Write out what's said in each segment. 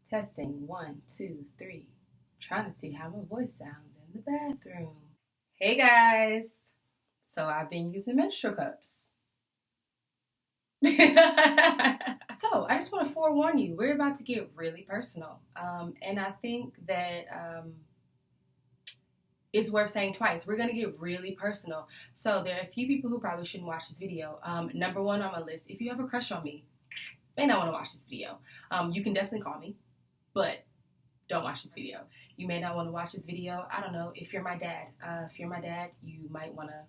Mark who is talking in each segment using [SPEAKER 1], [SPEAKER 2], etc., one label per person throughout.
[SPEAKER 1] Testing 1, 2, 3. Trying to see how my voice sounds in the bathroom. Hey guys! So I've been using menstrual cups. So I just want to forewarn you, we're about to get really personal. And I think that it's worth saying twice. We're going to get really personal. So there are a few people who probably shouldn't watch this video. Number one on my list, if you have a crush on me, may not want to watch this video. You can definitely call me, but don't watch this video. You may not want to watch this video. I don't know. If you're my dad, you might want to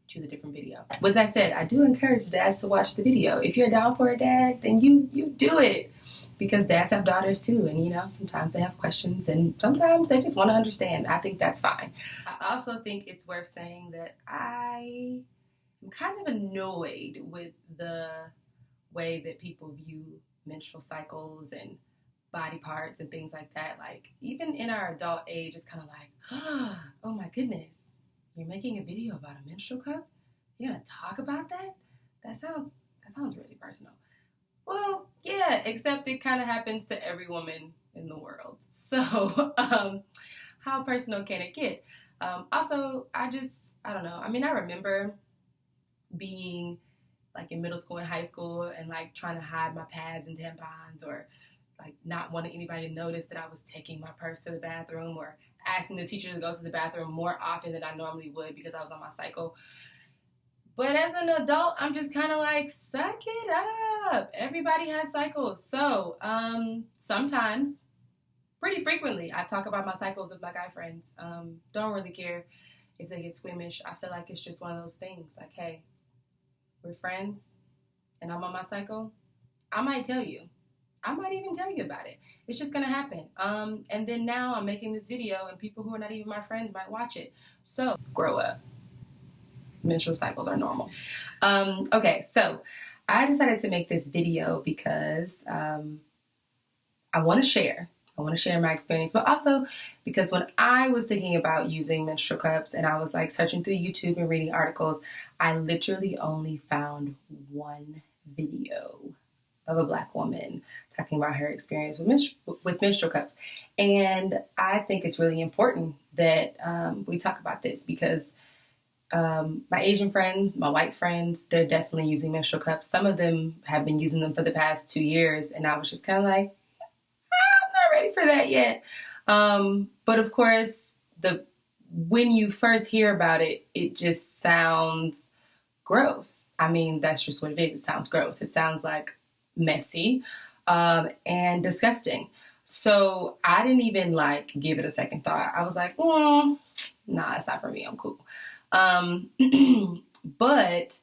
[SPEAKER 1] choose a different video. With that said, I do encourage dads to watch the video. If you're down for a dad, then you do it. Because dads have daughters too, and sometimes they have questions, and sometimes they just want to understand. I think that's fine. I also think it's worth saying that I am kind of annoyed with the way that people view menstrual cycles and body parts and things like that. Like, even in our adult age, it's kind of like, oh my goodness, you're making a video about a menstrual cup? You're gonna talk about that? That sounds really personal. Well, yeah, except it kind of happens to every woman in the world. So, how personal can it get? Also, I don't know. I mean, I remember being like in middle school and high school and like trying to hide my pads and tampons, or like not wanting anybody to notice that I was taking my purse to the bathroom, or asking the teacher to go to the bathroom more often than I normally would because I was on my cycle. But as an adult, I'm just kind of like, suck it up. Everybody has cycles. So sometimes, pretty frequently, I talk about my cycles with my guy friends. Don't really care if they get squeamish. I feel like it's just one of those things. Like, hey, we're friends and I'm on my cycle. I might tell you. I might even tell you about it. It's just going to happen. And then now I'm making this video and people who are not even my friends might watch it. So grow up. Menstrual cycles are normal. Okay, so I decided to make this video because I want to share. I want to share my experience, but also because when I was thinking about using menstrual cups and I was like searching through YouTube and reading articles, I literally only found one video of a Black woman talking about her experience with menstrual cups. And I think it's really important that we talk about this because my Asian friends, my white friends, they're definitely using menstrual cups. Some of them have been using them for the past 2 years, and I was just kind of like, I'm not ready for that yet. But of course, when you first hear about it, it just sounds gross. I mean, that's just what it is. It sounds gross. It sounds like messy and disgusting. So I didn't even like give it a second thought. I was like, nah, it's not for me. I'm cool. But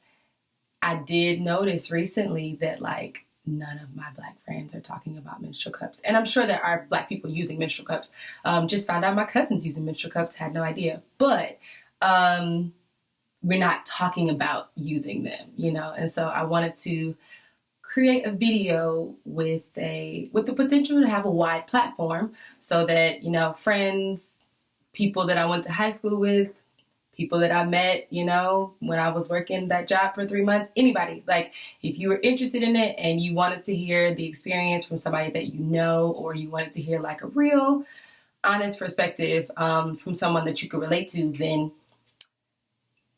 [SPEAKER 1] I did notice recently that like none of my Black friends are talking about menstrual cups. And I'm sure there are Black people using menstrual cups. Just found out my cousin's using menstrual cups, had no idea. But we're not talking about using them, And so I wanted to create a video with the potential to have a wide platform so that, friends, people that I went to high school with, people that I met, when I was working that job for 3 months, anybody, like if you were interested in it and you wanted to hear the experience from somebody that you know, or you wanted to hear like a real honest perspective from someone that you could relate to, then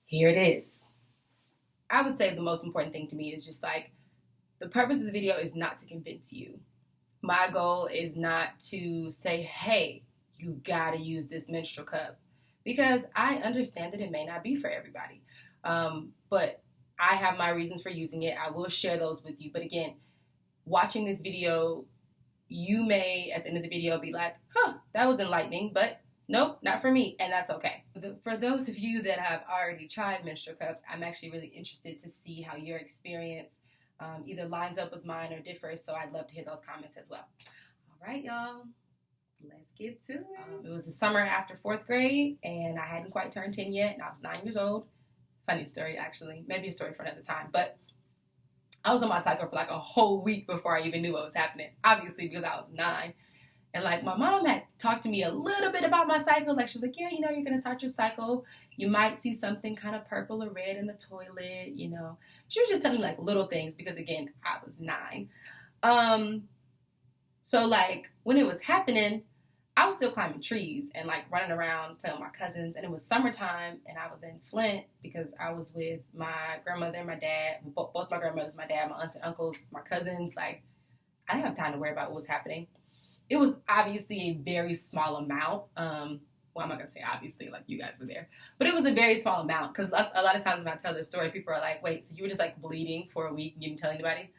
[SPEAKER 1] here it is. I would say the most important thing to me is just like, the purpose of the video is not to convince you. My goal is not to say, hey, you gotta use this menstrual cup. Because I understand that it may not be for everybody. But I have my reasons for using it. I will share those with you. But again, watching this video, you may, at the end of the video, be like, that was enlightening, but nope, not for me. And that's okay. For those of you that have already tried menstrual cups, I'm actually really interested to see how your experience either lines up with mine or differs. So I'd love to hear those comments as well. All right, y'all. Let's get to it. It was the summer after 4th grade, and I hadn't quite turned 10 yet, and I was 9 years old. Funny story, actually. Maybe a story for another time. But I was on my cycle for like a whole week before I even knew what was happening. Obviously, because I was 9. And like my mom had talked to me a little bit about my cycle. Like she was like, yeah, you're going to start your cycle. You might see something kind of purple or red in the toilet, She was just telling me like little things because, again, I was 9. So, like, when it was happening, I was still climbing trees and, like, running around playing with my cousins. And it was summertime, and I was in Flint because I was with my grandmother and my dad, both my grandmothers, my dad, my aunts and uncles, my cousins. Like, I didn't have time to worry about what was happening. It was obviously a very small amount. Well, I'm not going to say obviously, like, you guys were there. But it was a very small amount because a lot of times when I tell this story, people are like, wait, so you were just, like, bleeding for a week and you didn't tell anybody?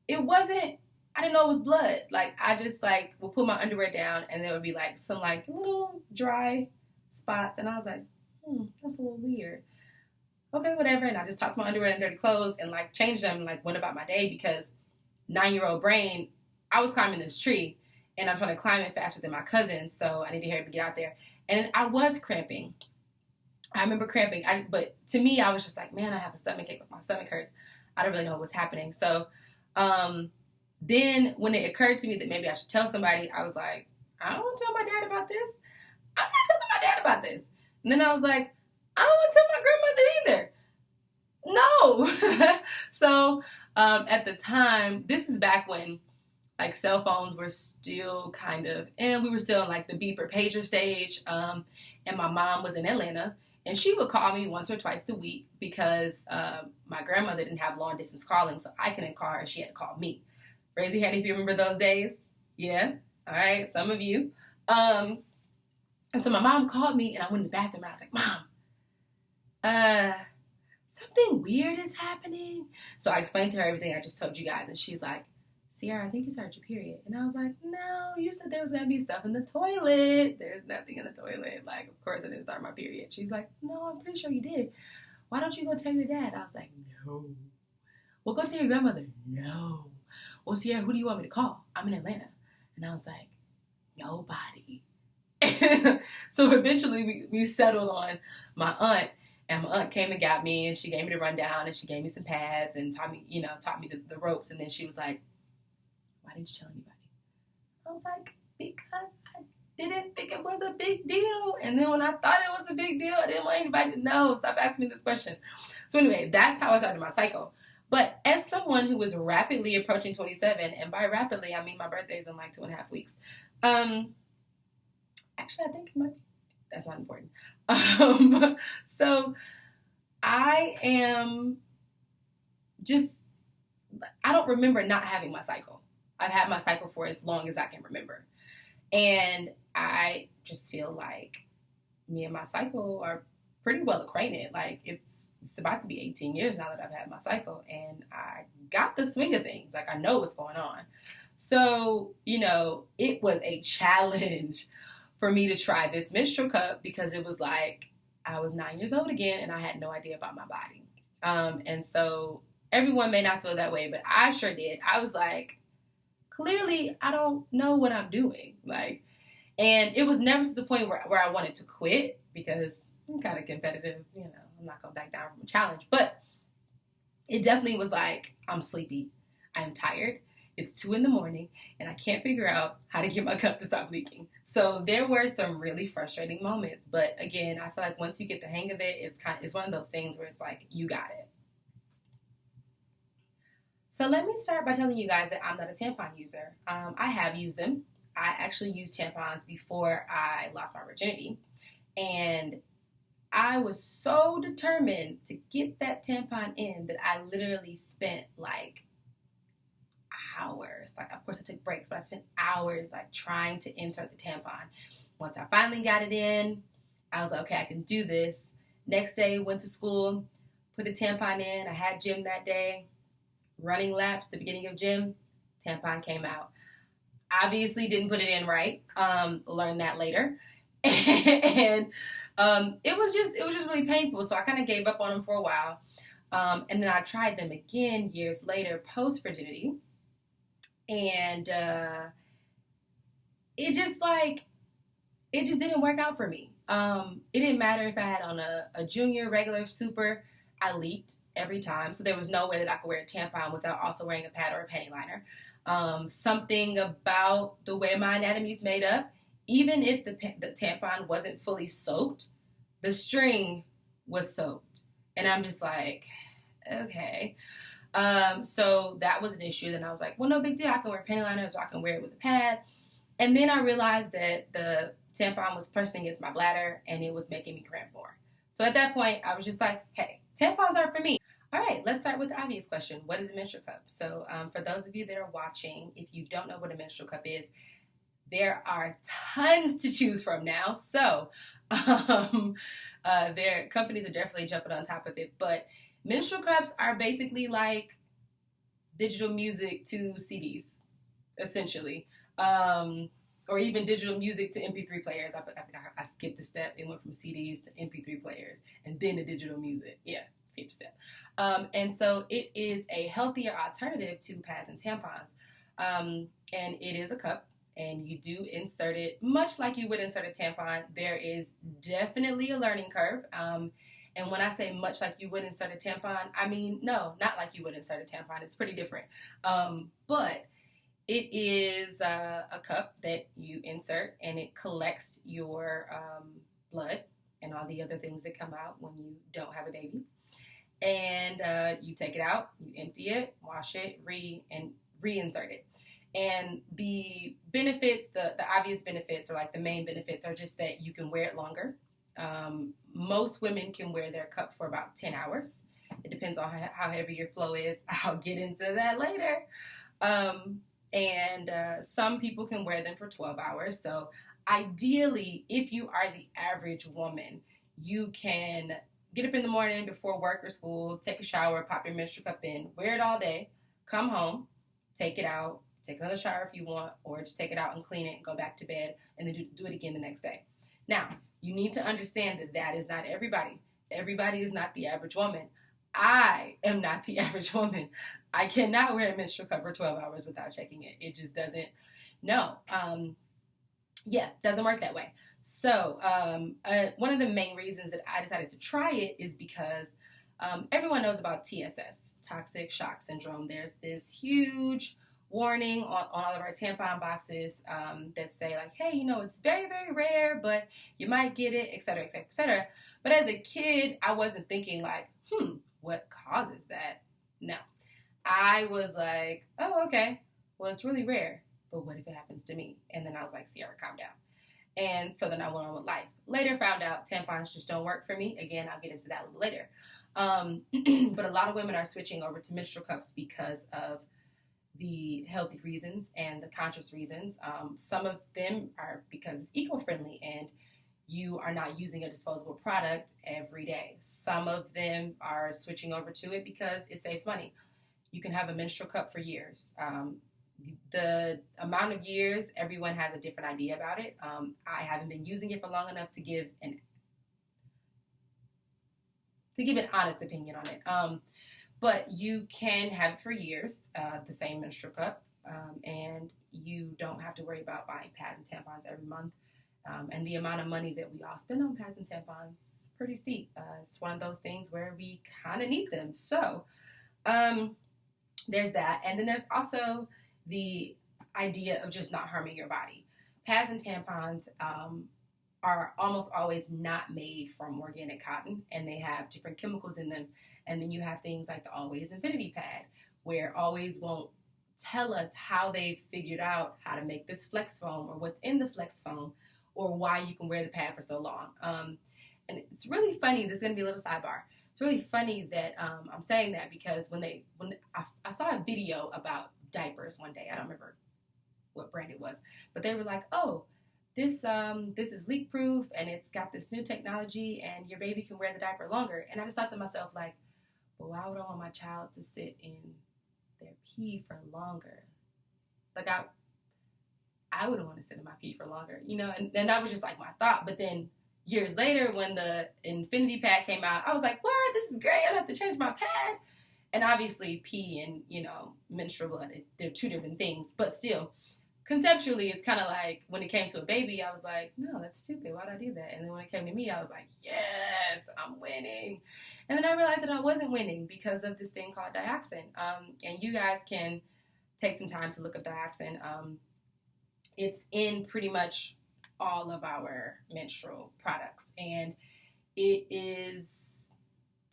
[SPEAKER 1] It wasn't, I didn't know it was blood. Like, I just, like, would put my underwear down and there would be, like, some, like, little dry spots. And I was like, that's a little weird. Okay, whatever. And I just tossed my underwear in dirty clothes and, like, changed them and, like, went about my day because 9-year-old brain, I was climbing this tree and I'm trying to climb it faster than my cousins. So I need to hurry up and get out there. And I was cramping. I remember cramping. But to me, I was just like, man, I have a stomach ache. My stomach hurts. I don't really know what's happening. So then when it occurred to me that maybe I should tell somebody, I was like, I don't want to tell my dad about this. I'm not telling my dad about this. And then I was like, I don't want to tell my grandmother either. No. So at the time, this is back when, like, cell phones were still kind of, and we were still in, like, the beeper pager stage. And my mom was in Atlanta, and she would call me once or twice a week because my grandmother didn't have long distance calling, so I couldn't call her. She had to call me. Raise your hand if you remember those days. Yeah. All right. Some of you. And so my mom called me, and I went in the bathroom, and I was like, Mom, something weird is happening. So I explained to her everything I just told you guys, and she's like, Sierra, I think you started your period. And I was like, no, you said there was going to be stuff in the toilet. There's nothing in the toilet. Like, of course I didn't start my period. She's like, no, I'm pretty sure you did. Why don't you go tell your dad? I was like, no. Well, go tell your grandmother. No. Well, Sierra, who do you want me to call? I'm in Atlanta. And I was like, nobody. So eventually we settled on my aunt. And my aunt came and got me, and she gave me the rundown, and she gave me some pads and taught me the ropes. And then she was like, why didn't you tell anybody? I was like, because I didn't think it was a big deal. And then when I thought it was a big deal, I didn't want anybody to know. Stop asking me this question. So anyway, that's how I started my cycle. But as someone who was rapidly approaching 27, and by rapidly, I mean my birthday's in like 2.5 weeks. Actually, I think it might be. That's not important. So I am just, I don't remember not having my cycle. I've had my cycle for as long as I can remember. And I just feel like me and my cycle are pretty well acquainted. Like, it's about to be 18 years now that I've had my cycle, and I got the swing of things. Like, I know what's going on. So, it was a challenge for me to try this menstrual cup because it was like I was 9 years old again and I had no idea about my body. And so everyone may not feel that way, but I sure did. I was like, clearly I don't know what I'm doing. Like, and it was never to the point where I wanted to quit because I'm kind of competitive, I'm not going to back down from a challenge. But it definitely was like, I'm sleepy. I'm tired. It's 2 a.m. and I can't figure out how to get my cup to stop leaking. So there were some really frustrating moments. But again, I feel like once you get the hang of it, it's one of those things where it's like, you got it. So let me start by telling you guys that I'm not a tampon user. I have used them. I actually used tampons before I lost my virginity. And I was so determined to get that tampon in that I literally spent like hours. Like, of course I took breaks, but I spent hours like trying to insert the tampon. Once I finally got it in, I was like, okay, I can do this. Next day, went to school, put a tampon in. I had gym that day. Running laps, the beginning of gym, tampon came out. Obviously didn't put it in right. Learned that later. And it was just really painful. So I kind of gave up on them for a while. And then I tried them again years later, post virginity. And it just didn't work out for me. It didn't matter if I had on a junior, regular, super, I leaked every time. So there was no way that I could wear a tampon without also wearing a pad or a panty liner. Something about the way my anatomy is made up, even if the tampon wasn't fully soaked, the string was soaked. And I'm just like, okay. So that was an issue. Then I was like, well, no big deal. I can wear panty liners or I can wear it with a pad. And then I realized that the tampon was pressing against my bladder and it was making me cramp more. So at that point, I was just like, hey, tampons aren't for me. All right, let's start with the obvious question. What is a menstrual cup? So for those of you that are watching, if you don't know what a menstrual cup is, there are tons to choose from now. So their companies are definitely jumping on top of it. But menstrual cups are basically like digital music to CDs, essentially. Or even digital music to MP3 players. I skipped a step. It went from CDs to MP3 players and then to digital music. Yeah, skipped a step. And so it is a healthier alternative to pads and tampons. And it is a cup, and you do insert it much like you would insert a tampon. There is definitely a learning curve. And when I say much like you would insert a tampon, I mean, no, not like you would insert a tampon. It's pretty different. But it is a cup that you insert, and it collects your blood and all the other things that come out when you don't have a baby. And you take it out, you empty it, wash it, reinsert it. And the benefits, the obvious benefits, or like the main benefits, are just that you can wear it longer. Most women can wear their cup for about 10 hours. It depends on how heavy your flow is. I'll get into that later. And some people can wear them for 12 hours. So ideally, if you are the average woman, you can get up in the morning before work or school, take a shower, pop your menstrual cup in, wear it all day, come home, take it out, take another shower if you want, or just take it out and clean it and go back to bed and then do it again the next day. Now, you need to understand that that is not everybody. Everybody is not the average woman. I am not the average woman. I cannot wear a menstrual cup for 12 hours without checking it. It just doesn't, no. Doesn't work that way. So one of the main reasons that I decided to try it is because everyone knows about TSS, toxic shock syndrome. There's this huge warning on all of our tampon boxes that say like, hey, it's very, very rare, but you might get it, et cetera, et cetera, et cetera. But as a kid, I wasn't thinking like, what causes that? No. I was like, oh, okay, well, it's really rare, but what if it happens to me? And then I was like, Sierra, calm down. And so then I went on with life. Later found out tampons just don't work for me. Again, I'll get into that a little later. But a lot of women are switching over to menstrual cups because of the healthy reasons and the conscious reasons. Some of them are because it's eco-friendly and you are not using a disposable product every day. Some of them are switching over to it because it saves money. You can have a menstrual cup for years. The amount of years, everyone has a different idea about it. I haven't been using it for long enough to give an honest opinion on it. But you can have it for years, the same menstrual cup, and you don't have to worry about buying pads and tampons every month. And the amount of money that we all spend on pads and tampons is pretty steep. It's one of those things where we kind of need them. So there's that. And then there's also the idea of just not harming your body. Pads and tampons are almost always not made from organic cotton, and they have different chemicals in them. And then you have things like the Always Infinity pad, where Always won't tell us how they figured out how to make this flex foam or what's in the flex foam or why you can wear the pad for so long. And it's really funny. This is going to be a little sidebar. It's really funny that I'm saying that because when I saw a video about diapers one day, I don't remember what brand it was, but they were like, oh, this is leak proof and it's got this new technology and your baby can wear the diaper longer. And I just thought to myself, like, well, why would I want my child to sit in their pee for longer? Like I wouldn't want to sit in my pee for longer, and that was just like my thought. But then years later, when the Infinity pad came out, I was like, what? This is great. I don't have to change my pad. And obviously pee and, menstrual blood, they're two different things. But still, conceptually, it's kind of like when it came to a baby, I was like, no, that's stupid. Why'd I do that? And then when it came to me, I was like, yes, I'm winning. And then I realized that I wasn't winning because of this thing called dioxin. And you guys can take some time to look up dioxin. It's in pretty much all of our menstrual products. And it is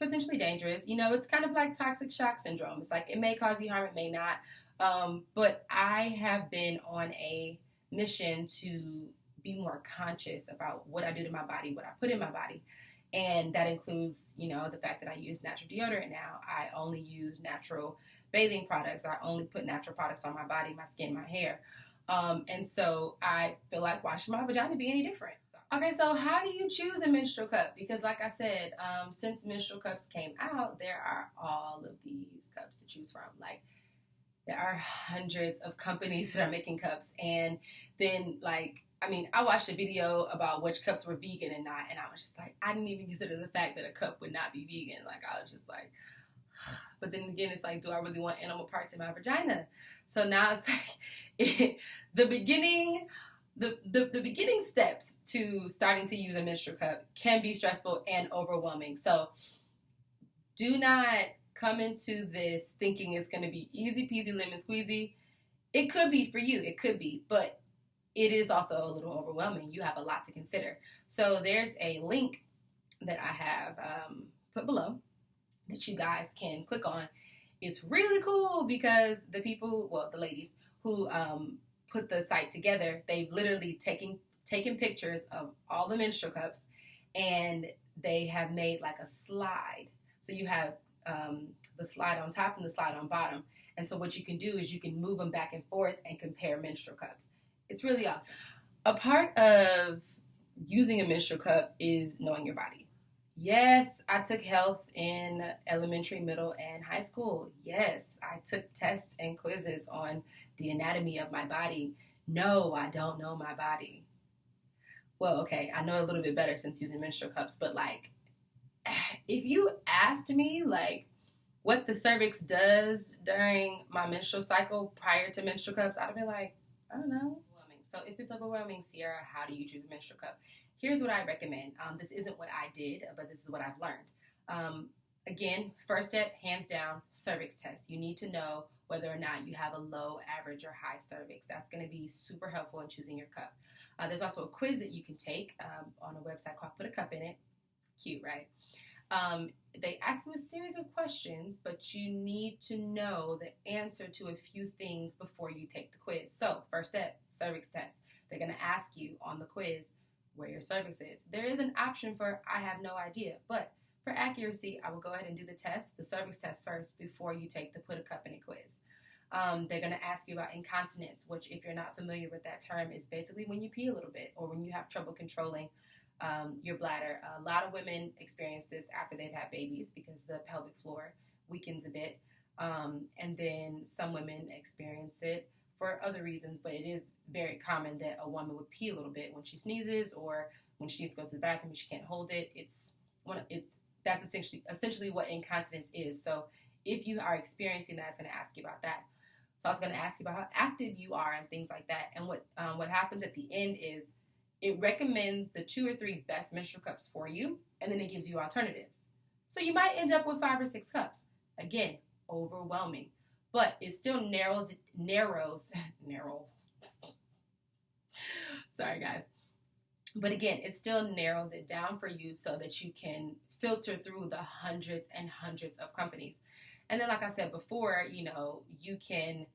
[SPEAKER 1] potentially dangerous. You know, it's kind of like toxic shock syndrome. It's like it may cause you harm, it may not. But I have been on a mission to be more conscious about what I do to my body, what I put in my body. And that includes, you know, the fact that I use natural deodorant now. I only use natural bathing products. I only put natural products on my body, my skin, my hair. And so I feel like why should my vagina be any different? Okay, so how do you choose a menstrual cup? Because like I said, since menstrual cups came out, there are all of these cups to choose from. Like there are hundreds of companies that are making cups. And then I watched a video about which cups were vegan and not, and I was just like, I didn't even consider the fact that a cup would not be vegan. Like I was just like, but then again, it's like, do I really want animal parts in my vagina? So now it's like the beginning steps to starting to use a menstrual cup can be stressful and overwhelming. So do not come into this thinking it's going to be easy peasy lemon squeezy. It could be for you, it could be, but it is also a little overwhelming. You have a lot to consider. So there's a link that I have put below that you guys can click on. It's really cool because the ladies who put the site together, they've literally taken pictures of all the menstrual cups, and they have made like a slide. So you have the slide on top and the slide on bottom. And so what you can do is you can move them back and forth and compare menstrual cups. It's really awesome. A part of using a menstrual cup is knowing your body. Yes, I took health in elementary, middle, and high school. Yes, I took tests and quizzes on the anatomy of my body. No, I don't know my body. Well, okay, I know a little bit better since using menstrual cups, but like, if you asked me like what the cervix does during my menstrual cycle prior to menstrual cups, I'd be like, I don't know. So if it's overwhelming, Sierra, how do you choose a menstrual cup? Here's what I recommend. This isn't what I did, but this is what I've learned. Again, first step, hands down, cervix test. You need to know whether or not you have a low, average, or high cervix. That's going to be super helpful in choosing your cup. There's also a quiz that you can take on a website called Put a Cup in It. Cute, right? They ask you a series of questions, but you need to know the answer to a few things before you take the quiz. So, first step, cervix test. They're going to ask you on the quiz where your cervix is. There is an option for I have no idea, but for accuracy, I will go ahead and do the test, the cervix test first, before you take the Put a Cup in It quiz. They're going to ask you about incontinence, which, if you're not familiar with that term, is basically when you pee a little bit or when you have trouble controlling your bladder. A lot of women experience this after they've had babies because the pelvic floor weakens a bit. And then some women experience it for other reasons, but it is very common that a woman would pee a little bit when she sneezes or when she needs to go to the bathroom and she can't hold it. That's essentially what incontinence is. So if you are experiencing that, it's going to ask you about that. So I was going to ask you about how active you are and things like that. And what happens at the end is it recommends the 2 or 3 best menstrual cups for you, and then it gives you alternatives. So you might end up with 5 or 6 cups. Again, overwhelming, but it still narrows. Sorry, guys. But again, it still narrows it down for you so that you can filter through the hundreds and hundreds of companies. And then, like I said before, you can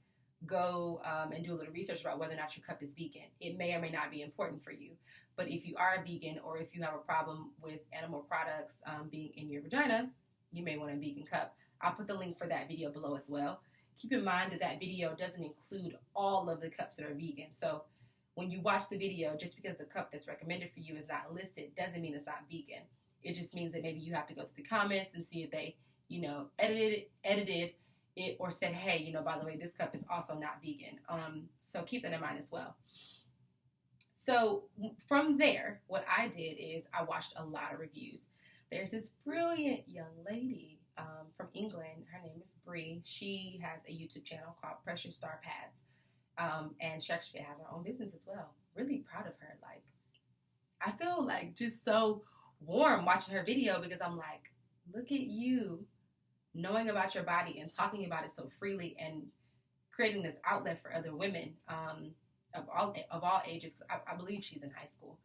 [SPEAKER 1] go and do a little research about whether or not your cup is vegan. It may or may not be important for you. But if you are a vegan or if you have a problem with animal products being in your vagina, you may want a vegan cup. I'll put the link for that video below as well. Keep in mind that video doesn't include all of the cups that are vegan. So when you watch the video, just because the cup that's recommended for you is not listed doesn't mean it's not vegan. It just means that maybe you have to go through the comments and see if they, edited it or said, hey, by the way, this cup is also not vegan. So keep that in mind as well. So from there, what I did is I watched a lot of reviews. There's this brilliant young lady from England. Her name is Bree. She has a YouTube channel called Pressure Star Pads. And she actually has her own business as well. Really proud of her. Like, I feel like just so warm watching her video because I'm like, look at you knowing about your body and talking about it so freely and creating this outlet for other women of all ages. Cause I believe she's in high school,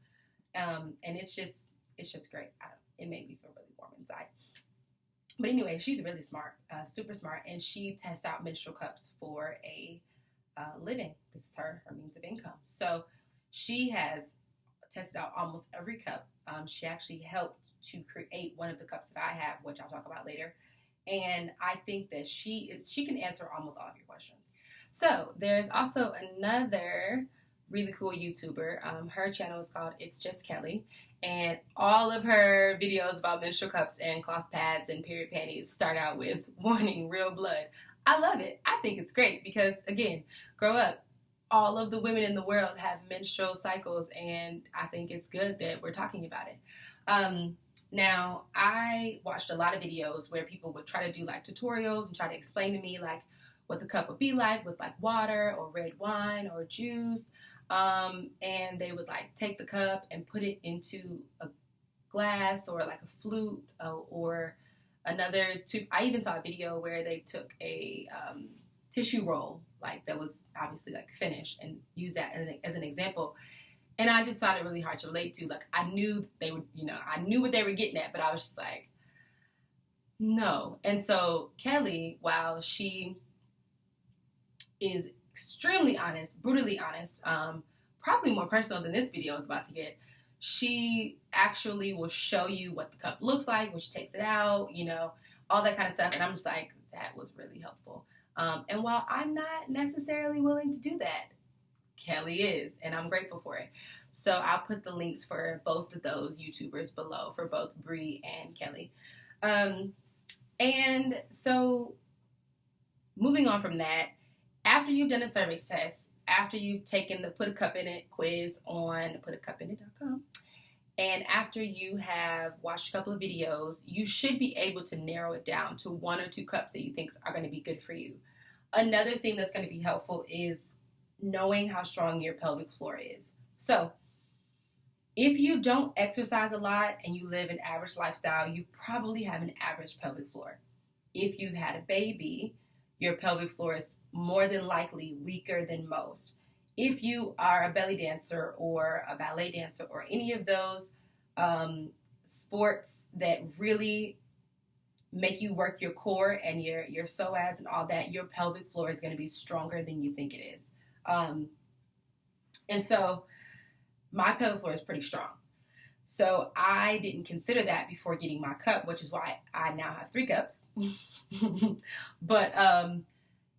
[SPEAKER 1] and it's just great. It made me feel really warm inside. But anyway, she's really smart, super smart, and she tests out menstrual cups for a living. This is her means of income. So she has tested out almost every cup. She actually helped to create one of the cups that I have, which I'll talk about later. And I think that she can answer almost all of your questions. So there's also another really cool YouTuber. Her channel is called It's Just Kelly. And all of her videos about menstrual cups and cloth pads and period panties start out with warning, real blood. I love it. I think it's great because, again, grow up. All of the women in the world have menstrual cycles, and I think it's good that we're talking about it. Now, I watched a lot of videos where people would try to do like tutorials and try to explain to me like what the cup would be like with like water or red wine or juice. And they would like take the cup and put it into a glass or like a flute or another tube. I even saw a video where they took a tissue roll, like that was obviously like finished, and used that as an example. And I just found it really hard to relate to. Like I knew they would, I knew what they were getting at, but I was just like, no. And so Kelly, while she is extremely honest, brutally honest, probably more personal than this video is about to get, she actually will show you what the cup looks like when she takes it out, all that kind of stuff. And I'm just like, that was really helpful. And while I'm not necessarily willing to do that, Kelly is, and I'm grateful for it. So I'll put the links for both of those YouTubers below for both Bree and Kelly. And so moving on from that, after you've done a cervix test, after you've taken the Put a Cup in It quiz on putacupinit.com, and after you have watched a couple of videos, you should be able to narrow it down to 1 or 2 cups that you think are going to be good for you. Another thing that's going to be helpful is knowing how strong your pelvic floor is. So if you don't exercise a lot and you live an average lifestyle, you probably have an average pelvic floor. If you've had a baby, your pelvic floor is more than likely weaker than most. If you are a belly dancer or a ballet dancer or any of those sports that really make you work your core and your psoas and all that, your pelvic floor is going to be stronger than you think it is. And so my pelvic floor is pretty strong. So I didn't consider that before getting my cup, which is why I now have 3 cups. But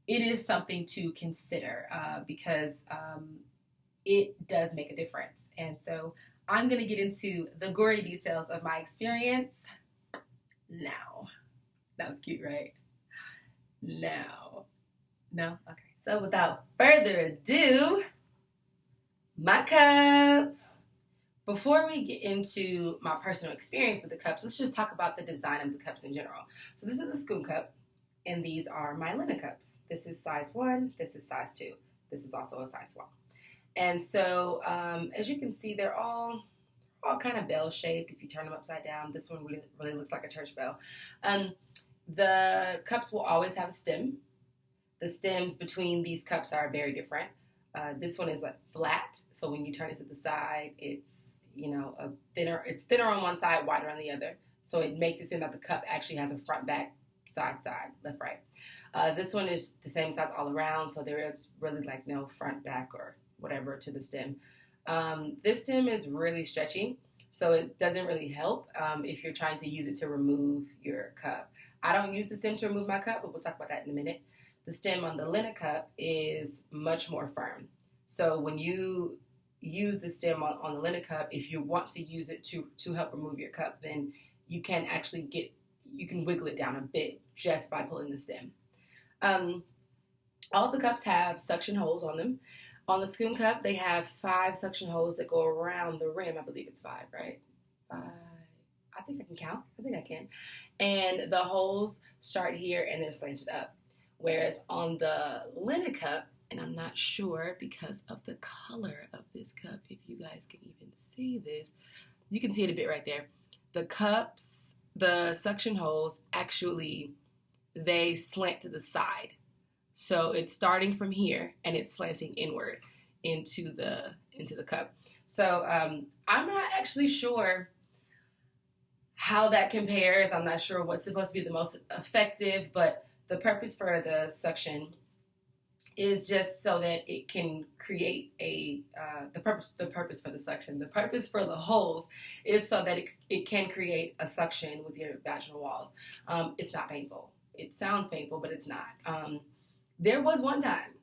[SPEAKER 1] it is something to consider because it does make a difference. And so I'm going to get into the gory details of my experience now. That was cute, right? Now. No? Okay. So without further ado, my cups. Before we get into my personal experience with the cups, let's just talk about the design of the cups in general. So this is the Sckoon cup, and these are my Lena cups. This is size 1, this is size 2. This is also a size 1. And so, as you can see, they're all kind of bell-shaped if you turn them upside down. This one really looks like a church bell. The cups will always have a stem. The stems between these cups are very different. This one is like flat, so when you turn it to the side, it's it's thinner on one side, wider on the other. So it makes it seem like the cup actually has a front, back, side, left, right. This one is the same size all around, so there is really like no front, back, or whatever to the stem. This stem is really stretchy, so it doesn't really help if you're trying to use it to remove your cup. I don't use the stem to remove my cup, but we'll talk about that in a minute. The stem on the Lena cup is much more firm. So when you use the stem on the Lena cup, if you want to use it to help remove your cup, then you can actually you can wiggle it down a bit just by pulling the stem. All the cups have suction holes on them. On the Sckoon cup, they have 5 suction holes that go around the rim. I believe it's 5, right? 5. I think I can count. I think I can. And the holes start here and they're slanted up. Whereas on the Lena cup, and I'm not sure because of the color of this cup, if you guys can even see this, you can see it a bit right there. The cups, the suction holes, actually, they slant to the side. So it's starting from here and it's slanting inward into the cup. So I'm not actually sure how that compares. I'm not sure what's supposed to be the most effective, but the purpose for the suction is just so that it can create the purpose for the suction. The purpose for the holes is so that it can create a suction with your vaginal walls. It's not painful. It sounds painful, but it's not. There was one time,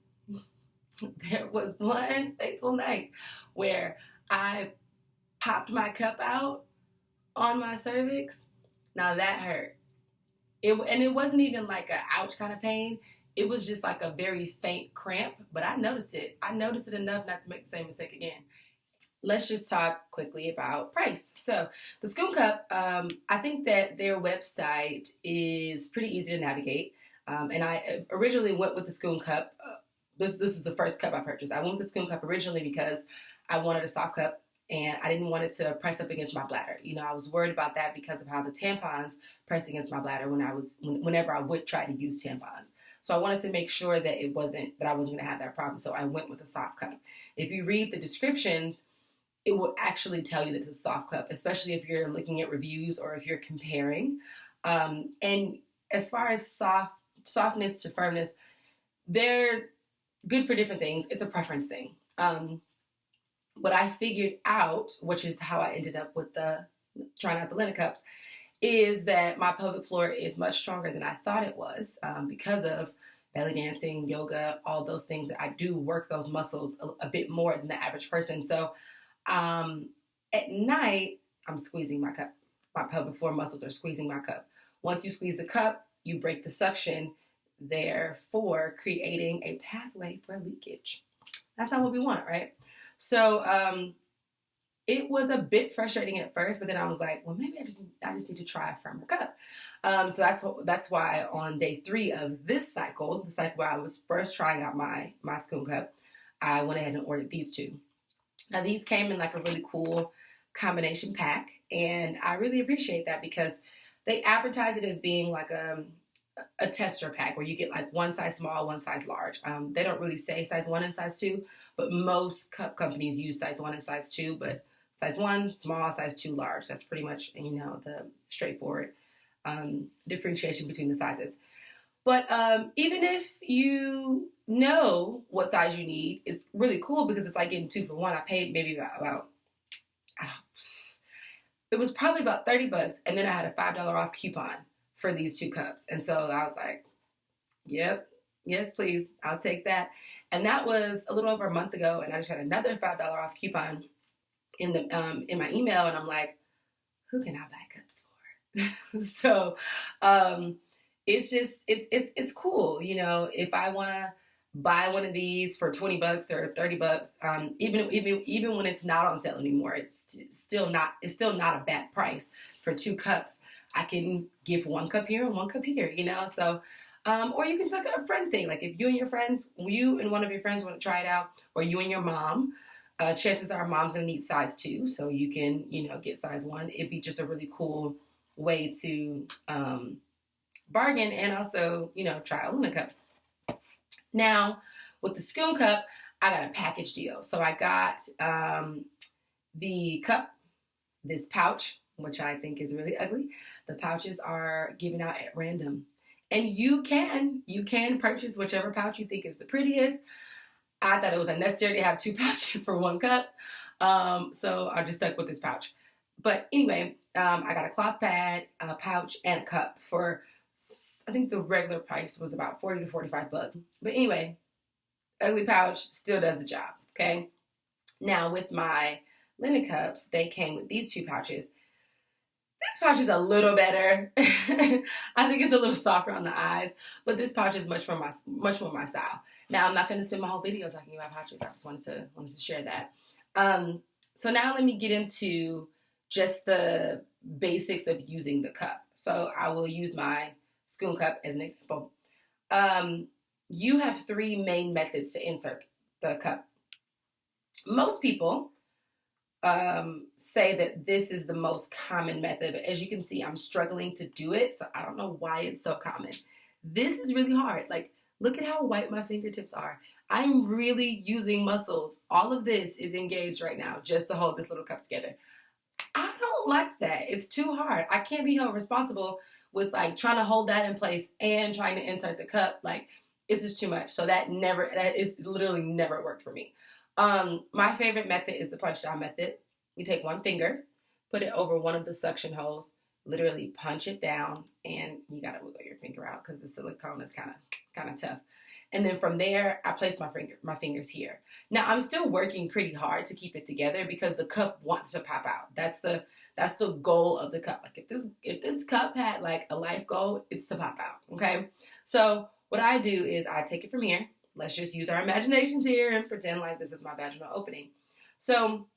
[SPEAKER 1] there was one fateful night where I popped my cup out on my cervix. Now that hurt. And it wasn't even like a ouch kind of pain. It was just like a very faint cramp, but I noticed it. I noticed it enough not to make the same mistake again. Let's just talk quickly about price. So the Sckoon cup, I think that their website is pretty easy to navigate. And I originally went with the Sckoon cup. This is the first cup I purchased. I went with the Sckoon cup originally because I wanted a soft cup and I didn't want it to press up against my bladder. You know, I was worried about that because of how the tampons press against my bladder whenever I would try to use tampons. So I wanted to make sure that I wasn't going to have that problem. So I went with a soft cup. If you read the descriptions, it will actually tell you that it's a soft cup, especially if you're looking at reviews or if you're comparing. And as far as softness to firmness, they're good for different things. It's a preference thing. What I figured out, which is how I ended up with trying out the Lena cups, is that my pelvic floor is much stronger than I thought it was because of belly dancing, yoga, all those things that I do work those muscles a bit more than the average person. So at night, I'm squeezing my cup. My pelvic floor muscles are squeezing my cup. Once you squeeze the cup, you break the suction, therefore creating a pathway for leakage. That's not what we want, right? So it was a bit frustrating at first, but then I was like, well, maybe I just need to try a firmer cup. So that's why on day 3 of this cycle, the cycle where I was first trying out my Sckoon cup, I went ahead and ordered these 2. Now these came in like a really cool combination pack, and I really appreciate that because they advertise it as being like a tester pack where you get like one size small, one size large. They don't really say size 1 and size 2, but most cup companies use size 1 and size 2, but size 1, small, size 2, large. That's pretty much, the straightforward differentiation between the sizes. But even if you know what size you need, it's really cool because it's like getting 2 for 1. I paid maybe about it was probably about $30, and then I had a $5 off coupon for these 2 cups. And so I was like, yep, yes, please, I'll take that. And that was a little over a month ago, and I just had another $5 off coupon in my email, and I'm like, who can I buy cups for? So it's just it's cool, if I want to buy one of these for $20 or $30, even when it's not on sale anymore, it's still not a bad price for 2 cups. I can give 1 cup here and 1 cup here, so or you can just like a friend thing, like if you and one of your friends want to try it out, or you and your mom, chances are mom's going to need size 2, so you can, get size 1. It'd be just a really cool way to bargain and also, try a Lena cup. Now, with the Sckoon cup, I got a package deal. So I got the cup, this pouch, which I think is really ugly. The pouches are given out at random. And you can purchase whichever pouch you think is the prettiest. I thought it was unnecessary to have 2 pouches for 1 cup. So I just stuck with this pouch. But anyway, I got a cloth pad, a pouch, and a cup for, I think the regular price was about $40 to $45. But anyway, ugly pouch still does the job, okay? Now with my Lena cups, they came with these 2 pouches. This pouch is a little better. I think it's a little softer on the eyes, but this pouch is much more my style. Now I'm not going to spend my whole video talking about pouches. I just wanted to share that. So now let me get into just the basics of using the cup. So I will use my Sckoon cup as an example. You have 3 main methods to insert the cup. Most people say that this is the most common method, but as you can see, I'm struggling to do it, so I don't know why it's so common. This is really hard. Like, look at how white my fingertips are. I'm really using muscles. All of this is engaged right now just to hold this little cup together. I don't don't like that. It's too hard. I can't be held responsible with like trying to hold that in place and trying to insert the cup. Like, it's just too much. So that it literally never worked for me. My favorite method is the punch down method. You take one finger, put it over one of the suction holes, literally punch it down, and you gotta wiggle your finger out because the silicone is kind of tough. And then from there, I place my fingers here. Now I'm still working pretty hard to keep it together because the cup wants to pop out. That's the goal of the cup. Like if this cup had like a life goal, it's to pop out. Okay. So what I do is I take it from here. Let's just use our imaginations here and pretend like this is my vaginal opening. So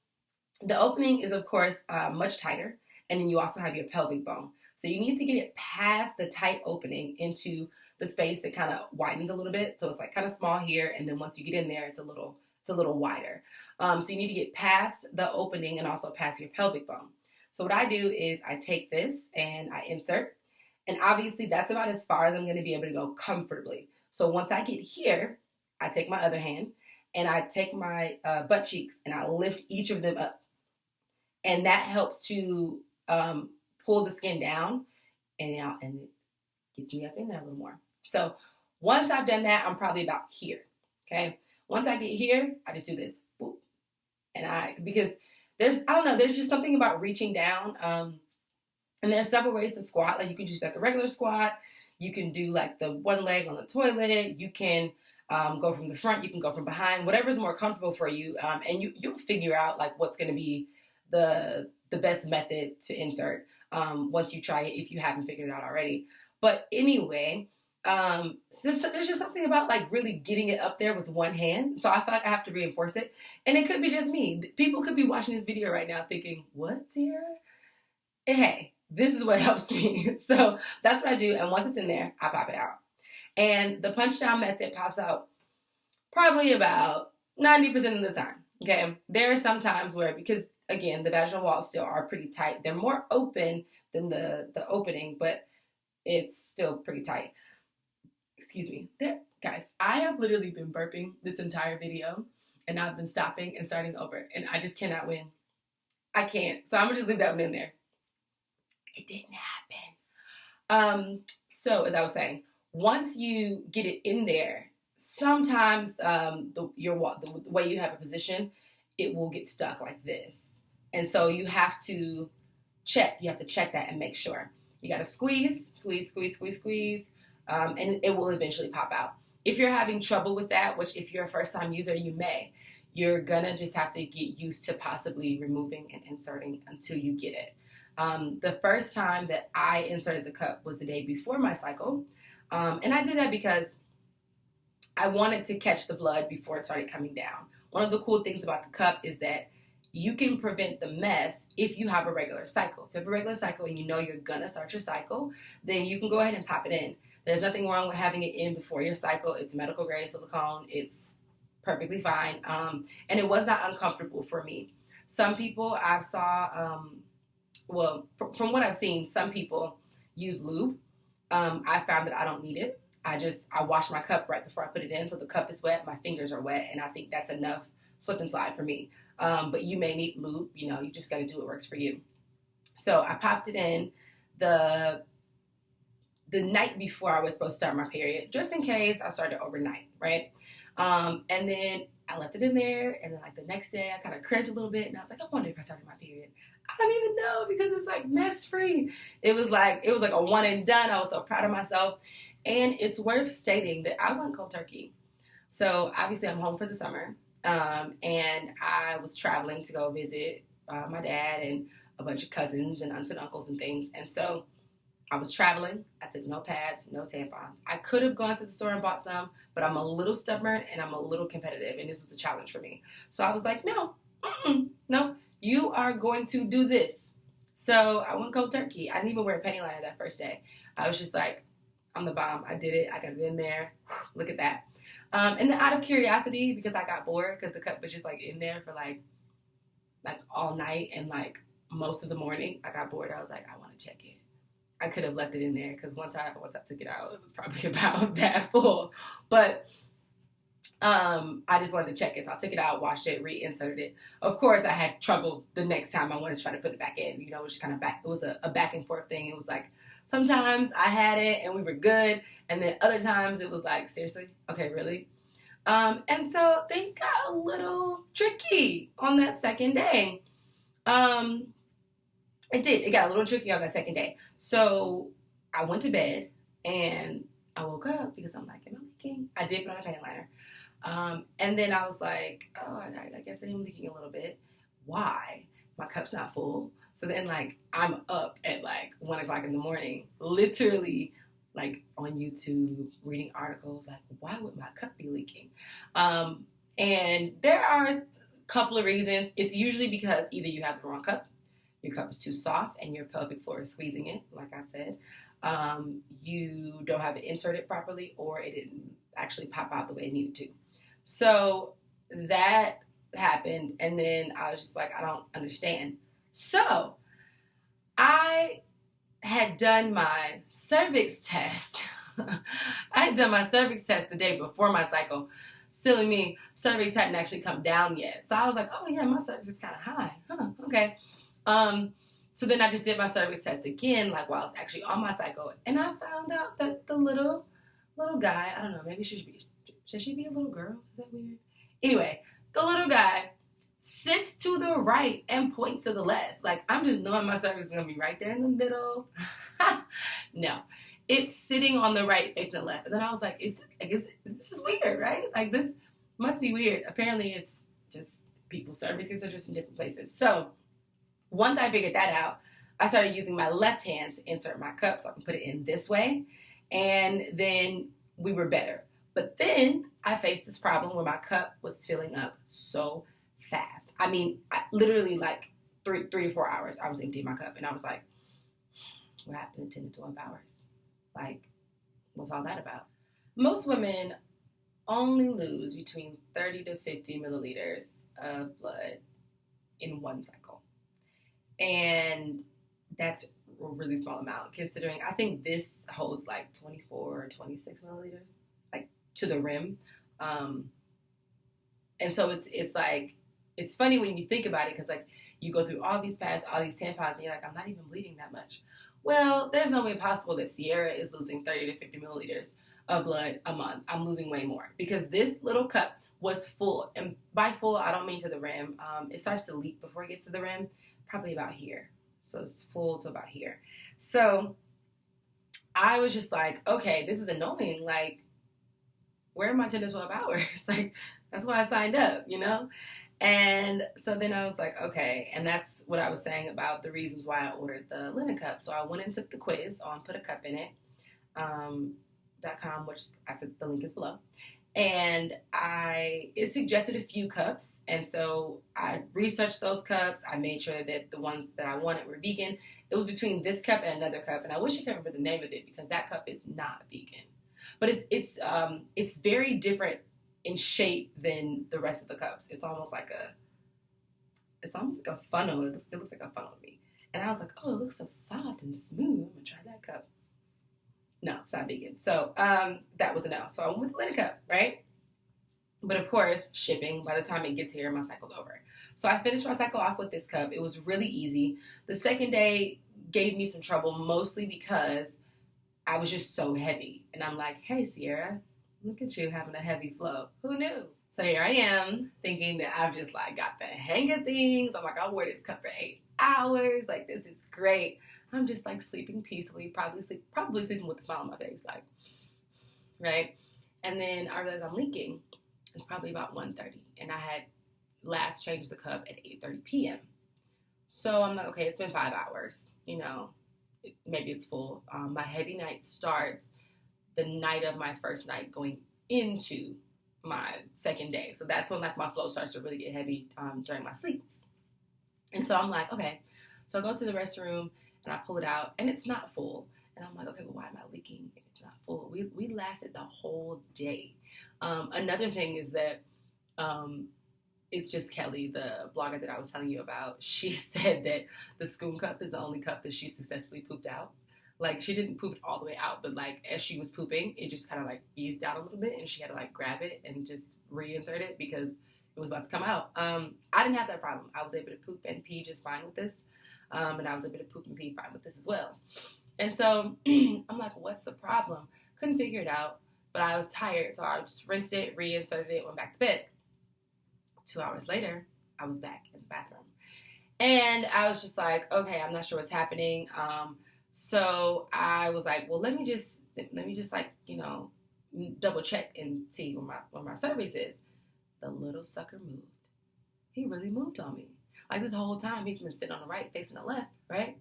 [SPEAKER 1] the opening is of course much tighter, and then you also have your pelvic bone. So you need to get it past the tight opening into the space that kind of widens a little bit. So it's like kind of small here, and then once you get in there, it's a little wider. So you need to get past the opening and also past your pelvic bone. So what I do is I take this and I insert, and obviously that's about as far as I'm going to be able to go comfortably. So once I get here, I take my other hand and I take my butt cheeks and I lift each of them up, and that helps to pull the skin down, and it gets me up in there a little more. So once I've done that, I'm probably about here. Okay. Once I get here, I just do this. Boop. And because there's just something about reaching down. And there's several ways to squat. Like you can just like a regular squat. You can do like the one leg on the toilet. You can go from the front. You can go from behind. Whatever's more comfortable for you. And you'll figure out like what's going to be the best method to insert once you try it if you haven't figured it out already. But anyway, there's just something about like really getting it up there with one hand. So I feel like I have to reinforce it. And it could be just me. People could be watching this video right now thinking, what, Tiara? Hey, this is what helps me. So that's what I do. And once it's in there, I pop it out. And the punch down method pops out probably about 90% of the time. Okay. There are some times where, because again, the vaginal walls still are pretty tight. They're more open than the opening, but it's still pretty tight. Excuse me. Guys, I have literally been burping this entire video, and I've been stopping and starting over, and I just cannot win. I can't. So I'm going to just leave that one in there. It didn't happen. So as I was saying, once you get it in there, sometimes the way you have a position, it will get stuck like this. And so you have to check. You have to check that and make sure. You got to squeeze, and it will eventually pop out. If you're having trouble with that, which if you're a first-time user, you may, you're going to just have to get used to possibly removing and inserting until you get it. The first time that I inserted the cup was the day before my cycle. And I did that because I wanted to catch the blood before it started coming down. One of the cool things about the cup is that you can prevent the mess if you have a regular cycle. If you have a regular cycle and you know you're going to start your cycle, then you can go ahead and pop it in. There's nothing wrong with having it in before your cycle. It's medical grade silicone. It's perfectly fine. And it was not uncomfortable for me. Some people I saw, from what I've seen, some people use lube. I found that I don't need it. I wash my cup right before I put it in, so the cup is wet, my fingers are wet, and I think that's enough slip and slide for me. But you may need lube, you just got to do what works for you. So I popped it in the night before I was supposed to start my period, just in case I started overnight, right? And then I left it in there, and then like the next day I kind of cringed a little bit, and I was like, I wonder if I started my period. I don't even know, because it's like mess free. It was like a one and done. I was so proud of myself. And it's worth stating that I went cold turkey. So obviously I'm home for the summer. And I was traveling to go visit my dad and a bunch of cousins and aunts and uncles and things. And so I was traveling. I took no pads, no tampons. I could have gone to the store and bought some, but I'm a little stubborn and I'm a little competitive, and this was a challenge for me. So I was like, no, you are going to do this. So I went cold turkey. I didn't even wear a penny liner that first day. I was just like, I'm the bomb. I did it. I got it in there. Look at that. And then out of curiosity, because I got bored, because the cup was just like in there for like all night and like most of the morning, I got bored. I was like, I want to check it. I could have left it in there because once I took it out, it was probably about that full. But I just wanted to check it. So I took it out, washed it, reinserted it. Of course, I had trouble the next time I wanted to try to put it back in. You know, it was just kind of back. It was a back and forth thing. It was like sometimes I had it and we were good. And then other times it was like, seriously? Okay, really? And so things got a little tricky on that second day. It did. It got a little tricky on that second day. So I went to bed and I woke up because I'm like, am I leaking? I did put on a panty liner. And then I was like, oh, I guess I am leaking a little bit. Why? My cup's not full. So then, like, I'm up at, like, 1 o'clock in the morning, literally, like, on YouTube, reading articles, like, why would my cup be leaking? And there are a couple of reasons. It's usually because either you have the wrong cup, your cup is too soft, and your pelvic floor is squeezing it, like I said. You don't have it inserted properly, or it didn't actually pop out the way it needed to. So that happened, and then I was just like, I don't understand. So I had done my cervix test. I had done my cervix test the day before my cycle. Silly me, cervix hadn't actually come down yet. So I was like, oh yeah, my cervix is kind of high. Huh, okay. So then I just did my cervix test again, like while I was actually on my cycle, and I found out that the little guy, I don't know, maybe should she be a little girl? Is that weird? Anyway, the little guy sits to the right and points to the left. Like, I'm just knowing my cervix is going to be right there in the middle. No, it's sitting on the right facing the left. And then I was like, this is weird, right? Like, this must be weird. Apparently, it's just people's cervixes are just in different places. So once I figured that out, I started using my left hand to insert my cup so I can put it in this way. And then we were better. But then I faced this problem where my cup was filling up so fast. I mean, literally like 3 to 4 hours, I was emptying my cup. And I was like, what happened in 10 to 12 hours? Like, what's all that about? Most women only lose between 30 to 50 milliliters of blood in one cycle. And that's a really small amount considering I think this holds like 24 or 26 milliliters, like to the rim. And so it's like, it's funny when you think about it because like you go through all these pads, all these tampons, and you're like, I'm not even bleeding that much. Well, there's no way possible that Sierra is losing 30 to 50 milliliters of blood a month. I'm losing way more because this little cup was full. And by full, I don't mean to the rim. It starts to leak before it gets to the rim, probably about here. So it's full to about here. So I was just like, okay, this is annoying. Like, where are my 10 to 12 hours? Like, that's why I signed up, you know? And so then I was like, okay. And that's what I was saying about the reasons why I ordered the Lena cup. So I went and took the quiz on Put a Cup in It, .com, which I said the link is below. And it suggested a few cups. And so I researched those cups. I made sure that the ones that I wanted were vegan. It was between this cup and another cup. And I wish I could remember the name of it because that cup is not vegan. But it's very different in shape than the rest of the cups. It's almost like a funnel. It looks like a funnel to me. And I was like, oh, it looks so soft and smooth. I'm gonna try that cup. No, it's not vegan. So that was a no. So I went with the Lena cup, right? But of course, shipping, by the time it gets here, my cycle's over. So I finished my cycle off with this cup. It was really easy. The second day gave me some trouble, mostly because I was just so heavy. And I'm like, hey, Sierra, look at you having a heavy flow. Who knew? So here I am thinking that I've just like got the hang of things. I'm like, I'll wear this cup for 8 hours. Like, this is great. I'm just like sleeping peacefully, probably sleeping with a smile on my face, like, right? And then I realized I'm leaking. It's probably about 1:30, and I had last changed the cup at 8:30 p.m. So I'm like, okay, it's been 5 hours. You know, maybe it's full. My heavy night starts the night of my first night going into my second day. So that's when like my flow starts to really get heavy during my sleep. And so I'm like, okay. So I go to the restroom and I pull it out and it's not full. And I'm like, okay, well, why am I leaking if it's not full? We lasted the whole day. Another thing is that it's just Kelly, the blogger that I was telling you about. She said that the Sckoon cup is the only cup that she successfully pooped out. Like, she didn't poop it all the way out, but like as she was pooping, it just kind of like eased out a little bit, and she had to like grab it and just reinsert it because it was about to come out. I didn't have that problem. I was able to poop and pee just fine with this, and I was able to poop and pee fine with this as well. And so I'm like, what's the problem? Couldn't figure it out, but I was tired, so I just rinsed it, reinserted it, went back to bed. 2 hours later, I was back in the bathroom. And I was just like, okay, I'm not sure what's happening. So I was like, well, let me just like, double check and see where my cervix is. The little sucker moved. He really moved on me. Like, this whole time, he's been sitting on the right, facing the left, right?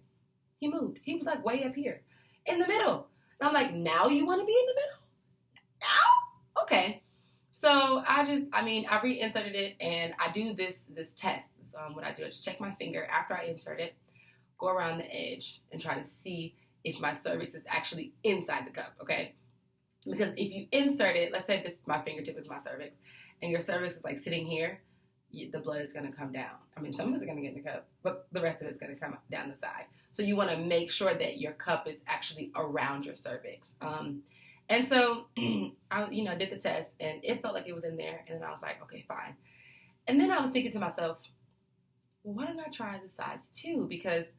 [SPEAKER 1] He moved. He was like way up here in the middle. And I'm like, now you want to be in the middle? Now? Okay. So I reinserted it, and I do this test. What I do is check my finger after I insert it, go around the edge, and try to see if my cervix is actually inside the cup, okay? Because if you insert it, let's say my fingertip is my cervix, and your cervix is like sitting here, the blood is going to come down. I mean, some of it's going to get in the cup, but the rest of it's going to come down the side. So you want to make sure that your cup is actually around your cervix. And so I, did the test, and it felt like it was in there. And then I was like, okay, fine. And then I was thinking to myself, well, why don't I try the size 2? Because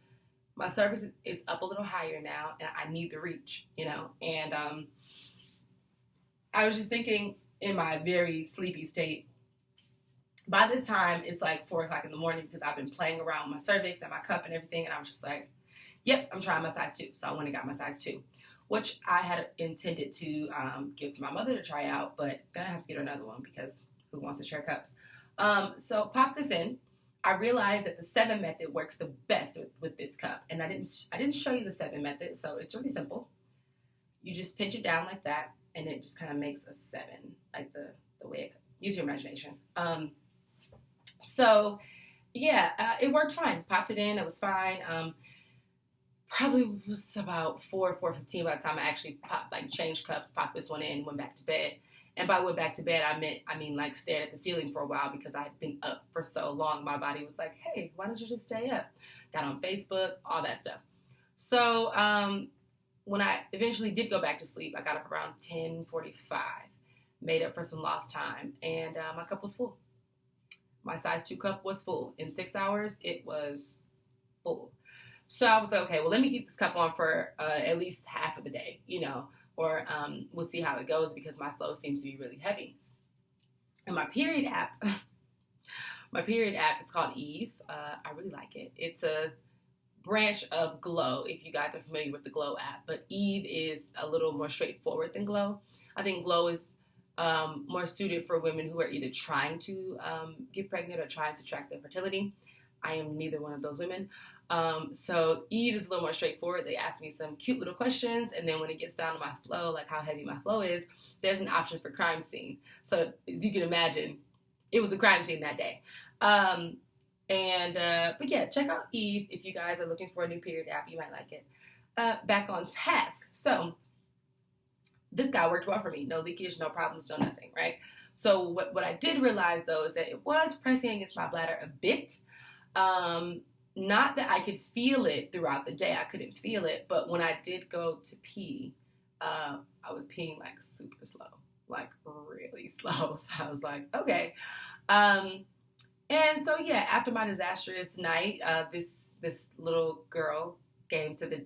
[SPEAKER 1] my cervix is up a little higher now, and I need the reach, And I was just thinking in my very sleepy state. By this time, it's like 4 o'clock in the morning because I've been playing around with my cervix and my cup and everything. And I was just like, yep, I'm trying my size 2. So I went and got my size 2, which I had intended to give to my mother to try out, but gonna have to get her another one because who wants to share cups? So pop this in. I realized that the 7 method works the best with this cup. And I didn't show you the 7 method, so it's really simple. You just pinch it down like that, and it just kind of makes a 7, like the way it, use your imagination. So yeah, it worked fine. Popped it in, it was fine. Probably was about 4:15 by the time I actually changed cups, popped this one in, went back to bed. And by went back to bed, I mean like stared at the ceiling for a while because I had been up for so long. My body was like, hey, why don't you just stay up? Got on Facebook, all that stuff. So when I eventually did go back to sleep, I got up around 10:45, made up for some lost time, and my cup was full. My size 2 cup was full. In 6 hours, it was full. So I was like, okay, well, let me keep this cup on for at least half of the day, or we'll see how it goes because my flow seems to be really heavy. And my period app, it's called Eve. I really like it. It's a branch of Glow, if you guys are familiar with the Glow app. But Eve is a little more straightforward than Glow. I think Glow is more suited for women who are either trying to get pregnant or trying to track their fertility. I am neither one of those women. So Eve is a little more straightforward. They ask me some cute little questions, and then when it gets down to my flow, like how heavy my flow is, there's an option for crime scene. So as you can imagine, it was a crime scene that day. But yeah, check out Eve if you guys are looking for a new period app. You might like it. Back on task. So this guy worked well for me. No leakage, no problems, no nothing, right? So what I did realize, though, is that it was pressing against my bladder a bit. Not that I could feel it throughout the day. I couldn't feel it. But when I did go to pee, I was peeing like super slow, like really slow. So I was like, okay. And so, yeah, after my disastrous night, this little girl came to the...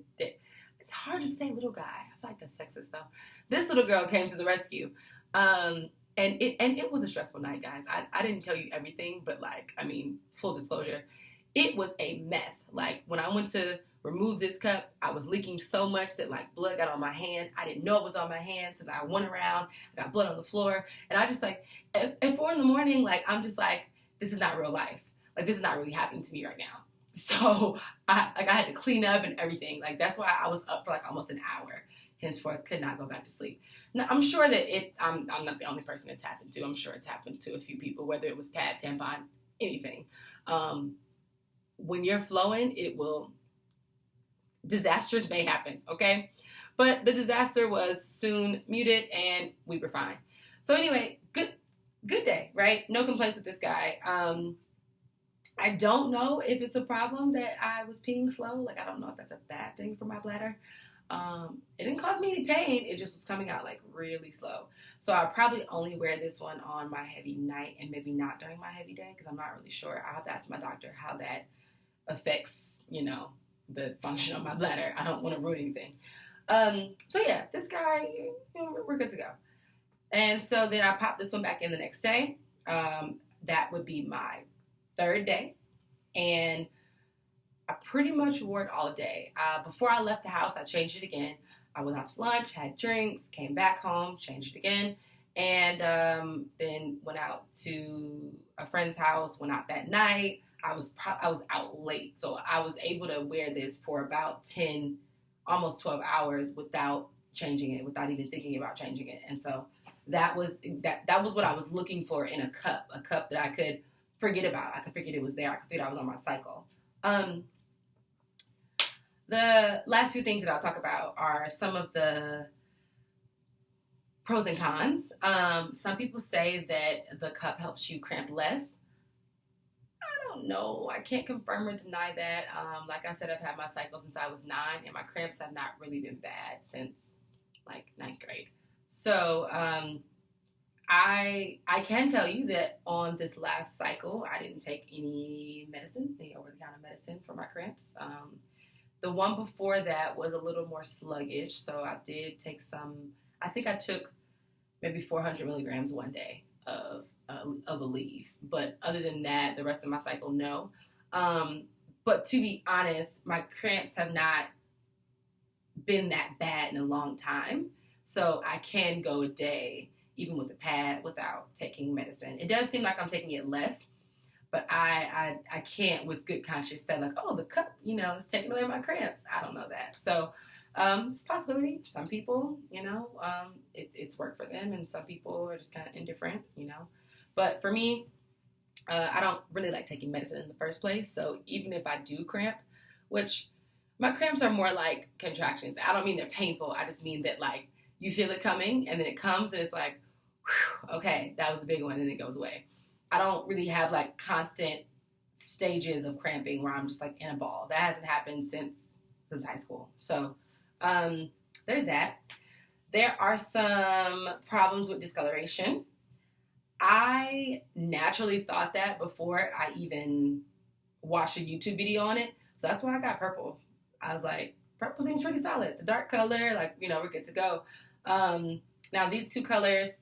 [SPEAKER 1] It's hard to say little guy. I feel like that's sexist, though. This little girl came to the rescue. And it was a stressful night, guys. I didn't tell you everything, but, full disclosure, it was a mess. Like, when I went to remove this cup, I was leaking so much that, blood got on my hand. I didn't know it was on my hand, so I went around, I got blood on the floor, and I just, at 4 in the morning, I'm just this is not real life. This is not really happening to me right now. So, I had to clean up and everything. That's why I was up for, almost an hour. Henceforth, could not go back to sleep. Now, I'm sure that I'm not the only person it's happened to. I'm sure it's happened to a few people, whether it was pad, tampon, anything. When you're flowing, disasters may happen, okay? But the disaster was soon muted, and we were fine. So anyway, good day, right? No complaints with this guy. I don't know if it's a problem that I was peeing slow. I don't know if that's a bad thing for my bladder. It didn't cause me any pain. It just was coming out like really slow. So I'll probably only wear this one on my heavy night and maybe not during my heavy day because I'm not really sure. I have to ask my doctor how that affects, the function of my bladder. I don't want to ruin anything. So yeah, this guy, we're good to go. And so then I popped this one back in the next day. That would be my third day. And I pretty much wore it all day. Before I left the house, I changed it again. I went out to lunch, had drinks, came back home, changed it again, and then went out to a friend's house, went out that night. I was out late, so I was able to wear this for about 10, almost 12 hours without changing it, without even thinking about changing it. And so that was what I was looking for in a cup that I could forget about. I could forget it was there. I could forget I was on my cycle. The last few things that I'll talk about are some of the pros and cons. Some people say that the cup helps you cramp less. I don't know. I can't confirm or deny that. Like I said, I've had my cycle since I was 9, and my cramps have not really been bad since like 9th grade. So I can tell you that on this last cycle, I didn't take any over-the-counter medicine for my cramps. The one before that was a little more sluggish, so I did take some. I think I took maybe 400 milligrams one day of Aleve. But other than that, the rest of my cycle, no. But to be honest, my cramps have not been that bad in a long time. So I can go a day, even with a pad, without taking medicine. It does seem like I'm taking it less, but I can't with good conscience say like, oh, the cup, is taking away my cramps. I don't know that. So it's a possibility. Some people, it's worked for them, and some people are just kind of indifferent, But for me, I don't really like taking medicine in the first place. So even if I do cramp, which my cramps are more like contractions. I don't mean they're painful. I just mean that like you feel it coming, and then it comes, and it's like, whew, okay, that was a big one, and it goes away. I don't really have like constant stages of cramping where I'm just like in a ball. That hasn't happened since high school. So there's that. There are some problems with discoloration. I naturally thought that before I even watched a YouTube video on it. So that's why I got purple. I was like, purple seems pretty solid. It's a dark color. Like, we're good to go. Now these two colors,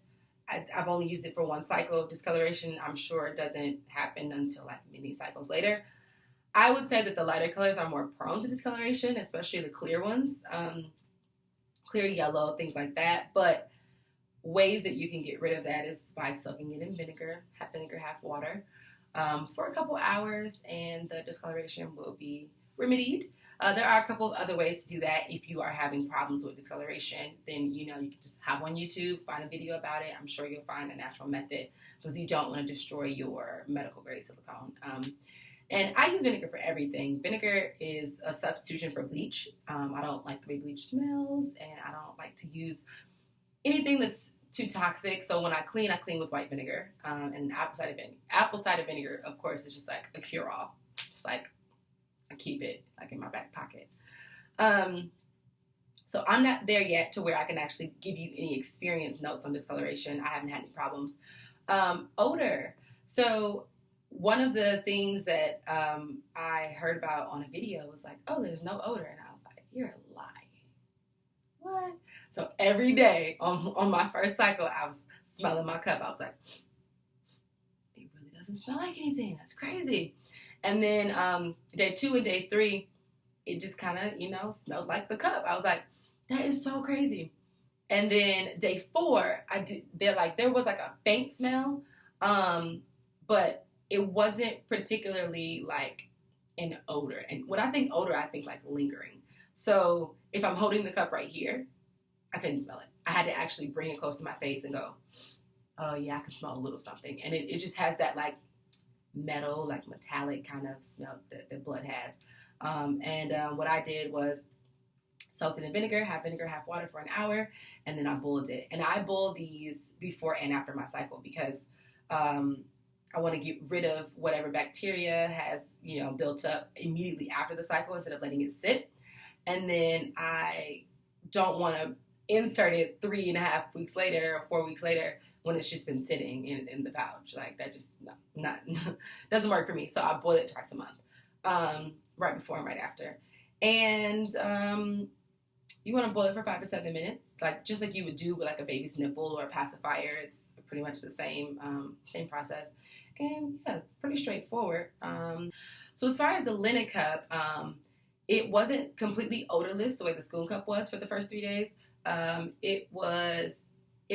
[SPEAKER 1] I've only used it for one cycle of discoloration. I'm sure it doesn't happen until like many cycles later. I would say that the lighter colors are more prone to discoloration, especially the clear ones, clear yellow, things like that. But ways that you can get rid of that is by soaking it in vinegar, half water, for a couple hours, and the discoloration will be remedied. There are a couple of other ways to do that. If you are having problems with discoloration, then, you can just hop on YouTube, find a video about it. I'm sure you'll find a natural method because you don't want to destroy your medical grade silicone. And I use vinegar for everything. Vinegar is a substitution for bleach. I don't like the way bleach smells, and I don't like to use anything that's too toxic. So when I clean with white vinegar, and apple cider vinegar, of course, is just like a cure-all. Just like I keep it like in my back pocket. So I'm not there yet to where I can actually give you any experience notes on discoloration. I haven't had any problems. Odor. So one of the things that I heard about on a video was like, oh, there's no odor. And I was like, you're lying. What? So every day on my first cycle, I was smelling my cup. I was like, it really doesn't smell like anything. That's crazy. And then day 2 and day 3, it just kind of, smelled like the cup. I was like, that is so crazy. And then day 4, there was like a faint smell, but it wasn't particularly like an odor. And when I think odor, I think like lingering. So if I'm holding the cup right here, I couldn't smell it. I had to actually bring it close to my face and go, oh yeah, I can smell a little something. And it just has that like metal, like metallic kind of smell that blood has. What I did was soaked it in vinegar, half water for an hour, and then I boiled it. And I boil these before and after my cycle because I want to get rid of whatever bacteria has, built up immediately after the cycle instead of letting it sit. And then I don't want to insert it 3.5 weeks later or 4 weeks later when it's just been sitting in the pouch. Like, that just not doesn't work for me. So I boil it twice a month, right before and right after. And you want to boil it for 5 to 7 minutes, like just like you would do with like a baby's nipple or a pacifier. It's pretty much the same process. And yeah, it's pretty straightforward. So as far as the Lena cup, it wasn't completely odorless the way the Sckoon cup was for the first 3 days. It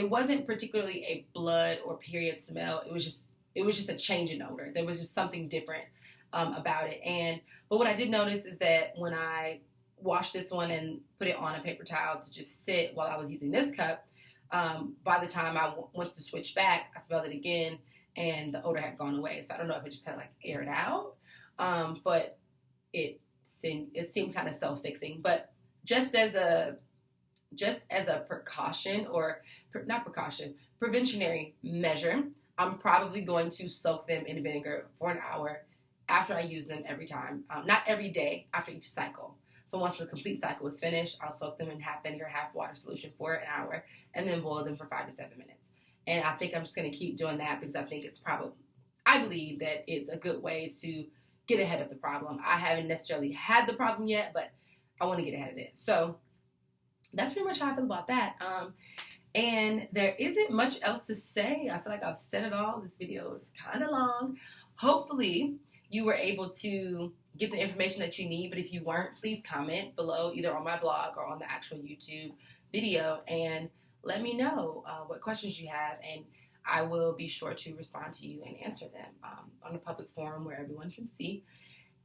[SPEAKER 1] wasn't particularly a blood or period smell. It was just a change in odor. There was just something different about it. But what I did notice is that when I washed this one and put it on a paper towel to just sit while I was using this cup, by the time I went to switch back, I smelled it again, and the odor had gone away. So I don't know if it just kind of like aired out, but it seemed kind of self-fixing. But just as a precaution, or not precaution, preventionary measure, I'm probably going to soak them in vinegar for an hour after I use them every time. Not every day, after each cycle. So once the complete cycle is finished, I'll soak them in half vinegar, half water solution for an hour, and then boil them for 5 to 7 minutes. And I think I'm just going to keep doing that because I believe that it's a good way to get ahead of the problem. I haven't necessarily had the problem yet, but I want to get ahead of it. So that's pretty much how I feel about that. And there isn't much else to say. I feel like I've said it all. This video is kind of long. Hopefully you were able to get the information that you need, but if you weren't, please comment below either on my blog or on the actual YouTube video and let me know what questions you have, and I will be sure to respond to you and answer them on a public forum where everyone can see.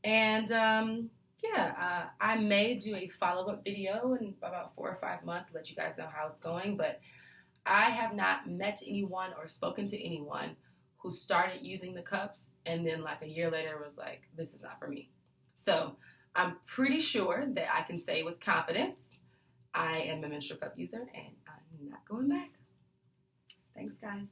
[SPEAKER 1] And I may do a follow-up video in about 4 or 5 months to let you guys know how it's going, but I have not met anyone or spoken to anyone who started using the cups and then like a year later was like, this is not for me. So I'm pretty sure that I can say with confidence, I am a menstrual cup user and I'm not going back. Thanks, guys.